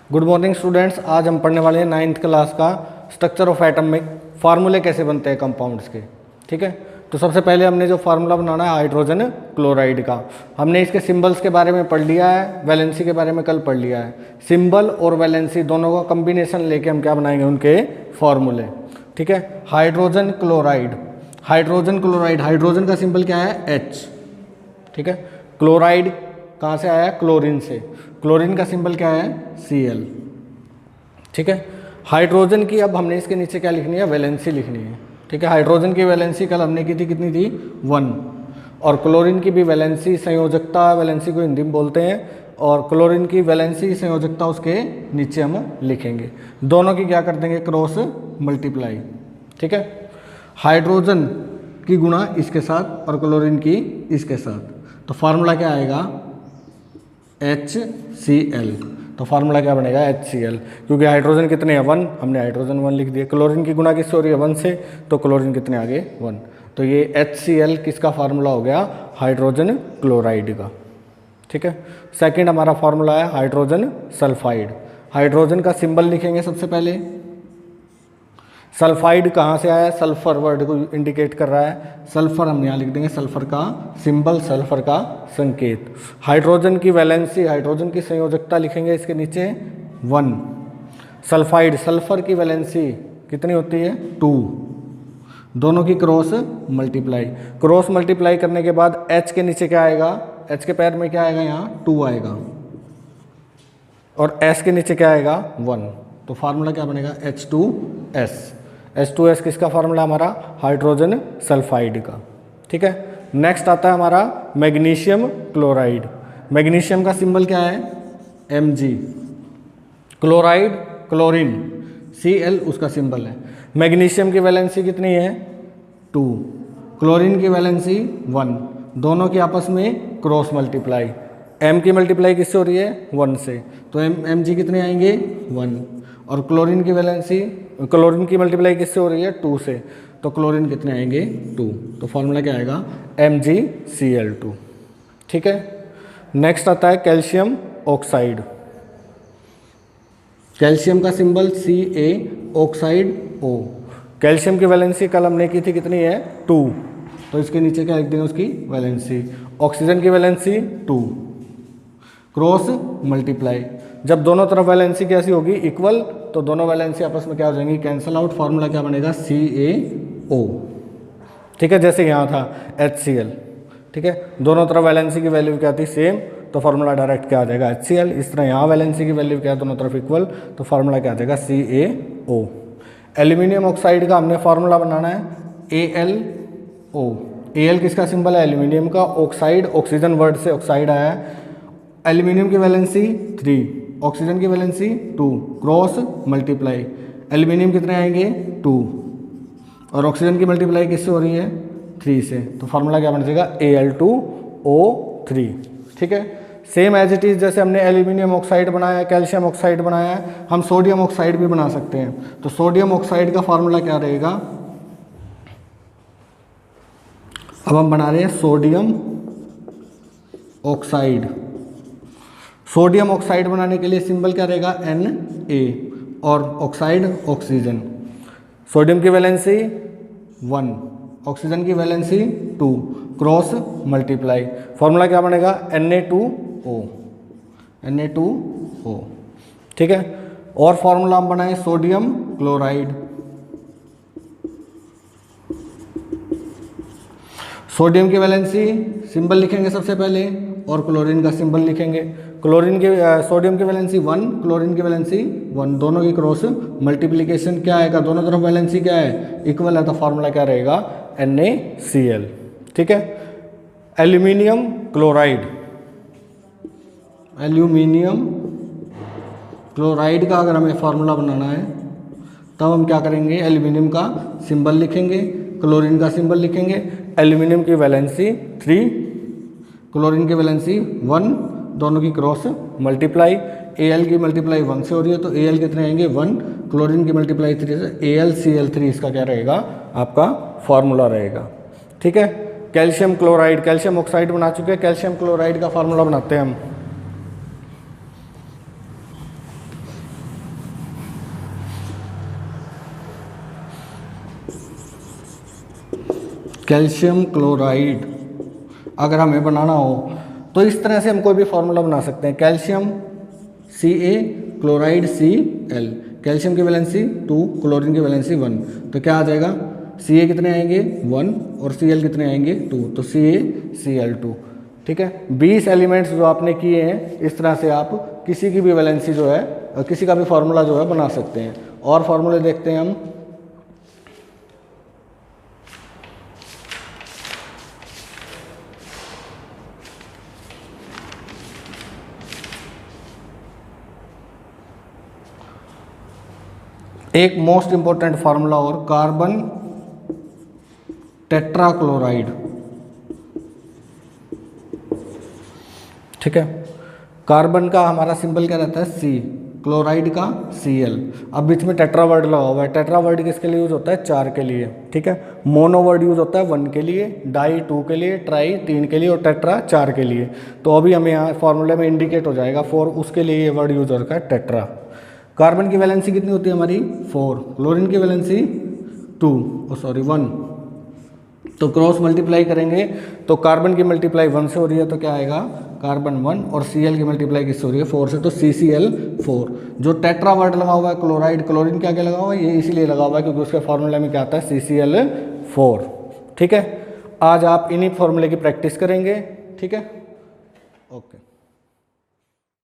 Good morning students. आज हम पढ़ने वाले हैं 9th क्लास का स्ट्रक्चर ऑफ एटम में फार्मूले कैसे बनते हैं कंपाउंड्स के। ठीक है, तो सबसे पहले हमने जो फार्मूला बनाना है हाइड्रोजन क्लोराइड का, हमने इसके सिंबल्स के बारे में पढ़ लिया है, वैलेंसी के बारे में कल पढ़ लिया है। सिंबल और वैलेंसी दोनों का कम्बिनेशन लेके हम क्या बनाएंगे, उनके फार्मूले। ठीक है, hydrogen chloride, hydrogen chloride, hydrogen का सिंबल क्या है H। ठीक है, क्लोराइड कहाँ से आया, क्लोरीन से, क्लोरीन का सिंबल क्या है Cl। ठीक है, हाइड्रोजन की अब हमने इसके नीचे क्या लिखनी है, वैलेंसी लिखनी है। ठीक है, हाइड्रोजन की वैलेंसी कल हमने की थी, कितनी थी 1, और क्लोरीन की भी वैलेंसी, संयोजकता, वैलेंसी को हिंदी में बोलते हैं, और क्लोरीन की वैलेंसी संयोजकता उसके नीचे हम लिखेंगे। दोनों की क्या कर देंगे, क्रॉस मल्टीप्लाई। ठीक है, हाइड्रोजन की गुणा इसके साथ और क्लोरीन की इसके साथ, तो फार्मूला क्या आएगा HCl। तो फार्मूला क्या बनेगा HCl, क्योंकि हाइड्रोजन कितने हैं 1, हमने हाइड्रोजन 1 लिख दिया। क्लोरीन की गुणा किससे हो रही है 1 से, तो क्लोरीन कितने आगे 1, तो ये HCl किसका फार्मूला हो गया, हाइड्रोजन क्लोराइड का। ठीक है, सेकंड हमारा फार्मूला है हाइड्रोजन सल्फाइड। हाइड्रोजन का सिंबल लिखेंगे सबसे पहले। सल्फाइड कहाँ से आया, सल्फर वर्ड को इंडिकेट कर रहा है, सल्फर हम यहाँ लिख देंगे, सल्फर का सिंबल, सल्फर का संकेत। हाइड्रोजन की वैलेंसी, हाइड्रोजन की संयोजकता लिखेंगे इसके नीचे 1। सल्फाइड, सल्फर की वैलेंसी कितनी होती है 2, दोनों की क्रॉस मल्टीप्लाई। क्रॉस मल्टीप्लाई करने के बाद H के नीचे क्या आएगा, H के पैर में क्या आएगा, यहाँ 2 आएगा, और S के नीचे क्या आएगा 1, तो फार्मूला क्या बनेगा H2S। H2S किसका फार्मूला, हमारा हाइड्रोजन सल्फाइड का। ठीक है, नेक्स्ट आता है हमारा मैग्नीशियम क्लोराइड। मैग्नीशियम का सिंबल क्या है Mg, क्लोराइड क्लोरीन, Cl उसका सिंबल है। मैग्नीशियम की वैलेंसी कितनी है 2, क्लोरीन की वैलेंसी 1, दोनों की आपस में क्रॉस मल्टीप्लाई। M की मल्टीप्लाई किससे हो रही है 1 से, तो Mg कितने आएंगे 1, और क्लोरीन की वैलेंसी, क्लोरीन की मल्टीप्लाई किससे हो रही है 2 से, तो क्लोरीन कितने आएंगे 2, तो फॉर्मूला क्या आएगा MgCl2। ठीक है, नेक्स्ट आता है कैल्शियम ऑक्साइड। कैल्शियम का symbol Ca, oxide O। Calcium की वैलेंसी कल हमने की थी, कितनी है 2, तो इसके नीचे क्या लिख देंगे उसकी वैलेंसी। ऑक्सीजन की वैलेंसी 2, क्रॉस मल्टीप्लाई। जब दोनों तरफ वैलेंसी कैसी होगी इक्वल, तो दोनों वैलेंसी आपस में क्या हो जाएंगी, कैंसल आउट। फार्मूला क्या बनेगा CaO। ठीक है, जैसे यहाँ था HCl। ठीक है, दोनों तरफ वैलेंसी की वैल्यू क्या थी सेम, तो फार्मूला डायरेक्ट क्या आ जाएगा HCl। इस तरह यहाँ वैलेंसी की वैल्यू क्या है, दोनों तरफ इक्वल, तो फार्मूला क्या आ जाएगा CaO। एल्यूमिनियम ऑक्साइड का हमने फार्मूला बनाना है AlO। Al किसका सिंबल है, एल्यूमिनियम का। ऑक्साइड, ऑक्सीजन वर्ड से ऑक्साइड आया है। एल्यूमिनियम की वैलेंसी 3, ऑक्सीजन की वैलेंसी 2, क्रॉस मल्टीप्लाई। एल्यूमिनियम कितने आएंगे 2, और ऑक्सीजन की मल्टीप्लाई किससे हो रही है 3 से, तो फार्मूला क्या बन जाएगा Al2O3। ठीक है, सेम एज इट इज जैसे हमने एल्यूमिनियम ऑक्साइड बनाया है, कैल्शियम ऑक्साइड बनाया है, हम सोडियम ऑक्साइड भी बना सकते हैं। तो सोडियम ऑक्साइड का फार्मूला क्या रहेगा, अब हम बना रहे हैं सोडियम ऑक्साइड। सोडियम ऑक्साइड बनाने के लिए सिंबल क्या रहेगा Na, और ऑक्साइड ऑक्सीजन। सोडियम की वैलेंसी 1, ऑक्सीजन की वैलेंसी 2, क्रॉस मल्टीप्लाई। फॉर्मूला क्या बनेगा Na2O, Na2O। ठीक है, और फॉर्मूला हम बनाए सोडियम क्लोराइड। सोडियम की वैलेंसी सिंबल लिखेंगे सबसे पहले, और क्लोरीन का सिंबल लिखेंगे। क्लोरीन की सोडियम की वैलेंसी 1, क्लोरीन की वैलेंसी 1, दोनों की क्रॉस मल्टीप्लिकेशन क्या आएगा, दोनों तरफ वैलेंसी क्या है इक्वल है, तो फार्मूला क्या रहेगा NaCl। ठीक है, एल्यूमिनियम क्लोराइड, एल्यूमिनियम क्लोराइड का अगर हमें फार्मूला बनाना है, तब हम क्या करेंगे, एल्यूमिनियम का सिंबल लिखेंगे, क्लोरीन का सिंबल लिखेंगे। एल्यूमिनियम की वैलेंसी 3, क्लोरीन की वैलेंसी 1, दोनों की क्रॉस मल्टीप्लाई। Al की मल्टीप्लाई 1 से हो रही है, तो Al कितने आएंगे 1, क्लोरीन की मल्टीप्लाई 3 से, AlCl3 इसका क्या रहेगा आपका फार्मूला रहेगा। ठीक है, कैल्शियम क्लोराइड, कैल्शियम ऑक्साइड बना चुके हैं, कैल्शियम क्लोराइड का फार्मूला बनाते हैं हम। कैल्शियम क्लोराइड अगर हमें बनाना हो तो इस तरह से हम कोई भी फॉर्मूला बना सकते हैं। Calcium Ca chloride Cl, calcium की वैलेंसी 2, क्लोरीन की वैलेंसी 1, तो क्या आ जाएगा Ca कितने आएंगे 1 और Cl कितने आएंगे 2, तो CaCl2। ठीक है, 20 एलिमेंट्स जो आपने किए हैं, इस तरह से आप किसी की भी वैलेंसी जो है, किसी का भी फॉर्मूला जो है बना सकते हैं। और फॉर्मूले देखते हैं हम। एक मोस्ट इंपॉर्टेंट फार्मूला और कार्बन टेट्राक्लोराइड। ठीक है, कार्बन का हमारा सिंबल क्या रहता है C, क्लोराइड का Cl। अब बीच में टेट्रा वर्ड लगा हुआ है। टेट्रा वर्ड किसके लिए यूज होता है 4 के लिए। ठीक है, मोनो वर्ड यूज होता है 1 के लिए, डाई 2 के लिए, ट्राई 3 के लिए और टेट्रा 4 के लिए। तो अभी हमें यहाँ फॉर्मूले में इंडिकेट हो जाएगा 4, उसके लिए ये वर्ड यूज हो रखा है टेट्रा। कार्बन की वैलेंसी कितनी होती है हमारी 4, क्लोरीन की वैलेंसी 1, तो क्रॉस मल्टीप्लाई करेंगे तो कार्बन की मल्टीप्लाई 1 से हो रही है तो क्या आएगा कार्बन 1, और Cl की मल्टीप्लाई किससे हो रही है 4 से, तो CCl4। जो टेट्रा वर्ड लगा हुआ है क्लोराइड, क्लोरीन क्या क्या लगा हुआ है, ये इसीलिए लगा हुआ है क्योंकि उसके फॉर्मूले में क्या आता है CCl4। ठीक है, आज आप इन्हीं फॉर्मूले की प्रैक्टिस करेंगे। ठीक है, ओके।